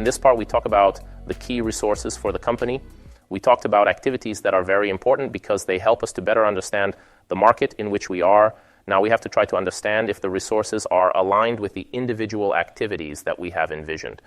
In this part, we talk about the key resources for the company. We talked about activities that are very important because they help us to better understand the market in which we are. Now we have to try to understand if the resources are aligned with the individual activities that we have envisioned.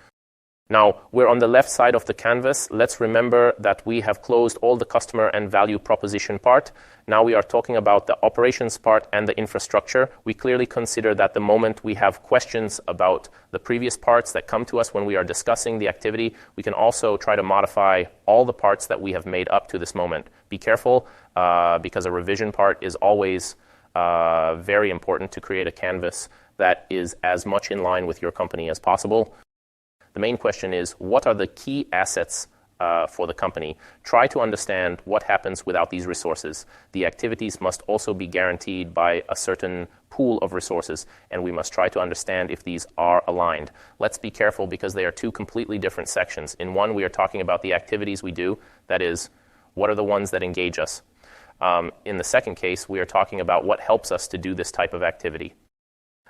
Now, we're on the left side of the canvas. Let's remember that we have closed all the customer and value proposition part. Now we are talking about the operations part and the infrastructure. We clearly consider that the moment we have questions about the previous parts that come to us when we are discussing the activity, we can also try to modify all the parts that we have made up to this moment. Be careful, because a revision part is always very important to create a canvas that is as much in line with your company as possible. The main question is, what are the key assets for the company? Try to understand what happens without these resources. The activities must also be guaranteed by a certain pool of resources, and we must try to understand if these are aligned. Let's be careful because they are two completely different sections. In one, we are talking about the activities we do, that is, what are the ones that engage us? In the second case, we are talking about what helps us to do this type of activity.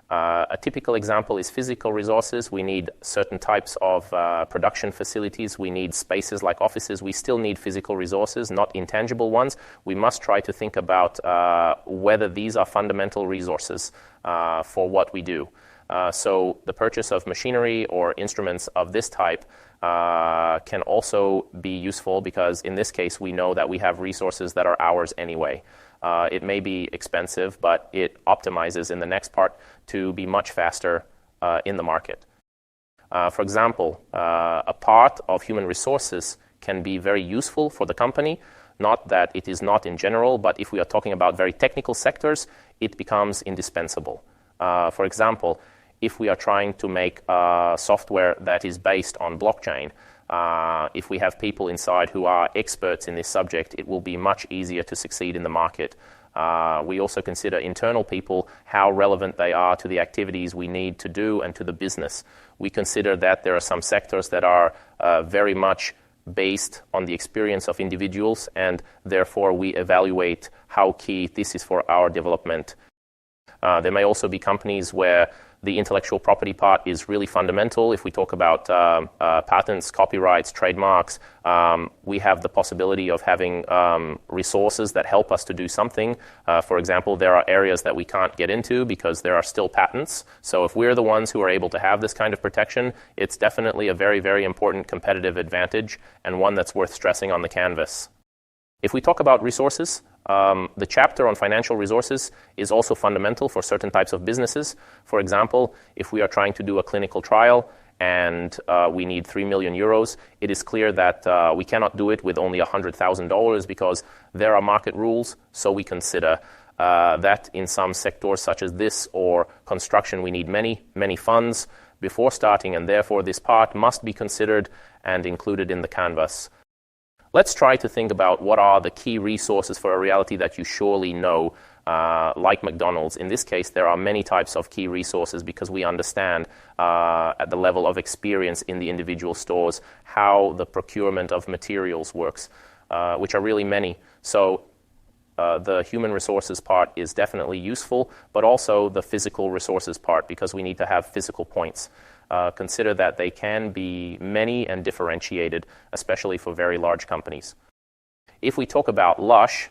A typical example is physical resources. We need certain types of production facilities. We need spaces like offices. We still need physical resources, not intangible ones. We must try to think about whether these are fundamental resources for what we do. So the purchase of machinery or instruments of this type can also be useful because in this case we know that we have resources that are ours anyway. It may be expensive, but it optimizes in the next part to be much faster in the market. For example, a part of human resources can be very useful for the company. Not that it is not in general, but if we are talking about very technical sectors, it becomes indispensable. For example, if we are trying to make software that is based on blockchain, if we have people inside who are experts in this subject, it will be much easier to succeed in the market. We also consider internal people, how relevant they are to the activities we need to do and to the business. We consider that there are some sectors that are very much based on the experience of individuals, and therefore we evaluate how key this is for our development. There may also be companies where the intellectual property part is really fundamental. If we talk about patents, copyrights, trademarks, we have the possibility of having resources that help us to do something. For example, there are areas that we can't get into because there are still patents. So if we're the ones who are able to have this kind of protection, it's definitely a very, very important competitive advantage and one that's worth stressing on the canvas. If we talk about resources, the chapter on financial resources is also fundamental for certain types of businesses. For example, if we are trying to do a clinical trial and we need 3 million euros, it is clear that we cannot do it with only $100,000 because there are market rules. So we consider that in some sectors such as this or construction, we need many, many funds before starting, and therefore this part must be considered and included in the canvas. Let's try to think about what are the key resources for a reality that you surely know, like McDonald's. In this case, there are many types of key resources because we understand at the level of experience in the individual stores how the procurement of materials works, which are really many. So the human resources part is definitely useful, but also the physical resources part because we need to have physical points. Consider that they can be many and differentiated, especially for very large companies. If we talk about Lush,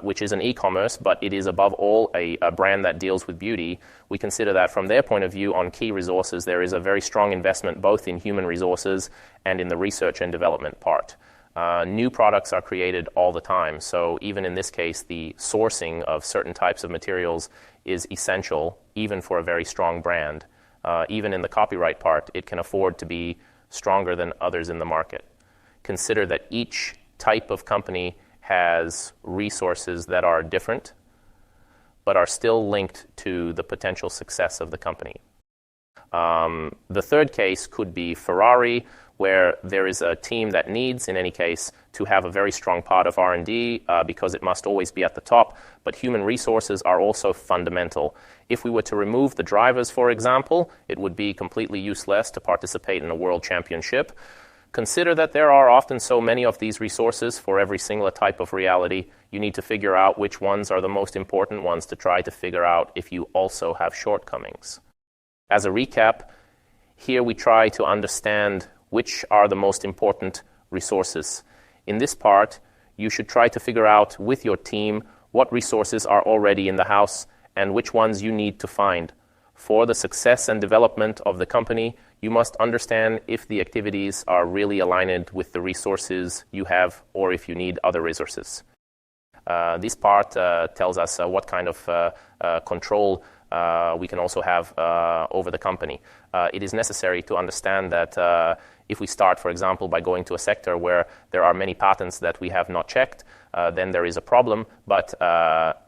which is an e-commerce, but it is above all a brand that deals with beauty, we consider that from their point of view on key resources, there is a very strong investment both in human resources and in the research and development part. New products are created all the time, so even in this case, the sourcing of certain types of materials is essential, even for a very strong brand. Even in the copyright part, it can afford to be stronger than others in the market. Consider that each type of company has resources that are different, but are still linked to the potential success of the company. The third case could be Ferrari, where there is a team that needs, in any case, to have a very strong part of R&D because it must always be at the top, but human resources are also fundamental. If we were to remove the drivers, for example, it would be completely useless to participate in a world championship. Consider that there are often so many of these resources for every single type of reality. You need to figure out which ones are the most important ones to try to figure out if you also have shortcomings. As a recap, here we try to understand which are the most important resources. In this part, you should try to figure out with your team what resources are already in the house and which ones you need to find. For the success and development of the company, you must understand if the activities are really aligned with the resources you have or if you need other resources. This part tells us what kind of control we can also have over the company. It is necessary to understand that if we start, for example, by going to a sector where there are many patents that we have not checked, then there is a problem. But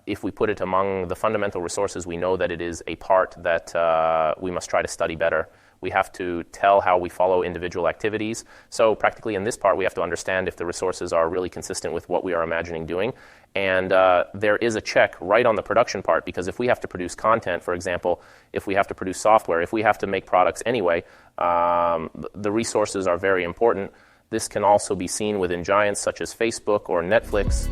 if we put it among the fundamental resources, we know that it is a part that we must try to study better. We have to tell how we follow individual activities. So practically in this part, we have to understand if the resources are really consistent with what we are imagining doing. And there is a check right on the production part, because if we have to produce content, for example, if we have to produce software, if we have to make products anyway, the resources are very important. This can also be seen within giants such as Facebook or Netflix.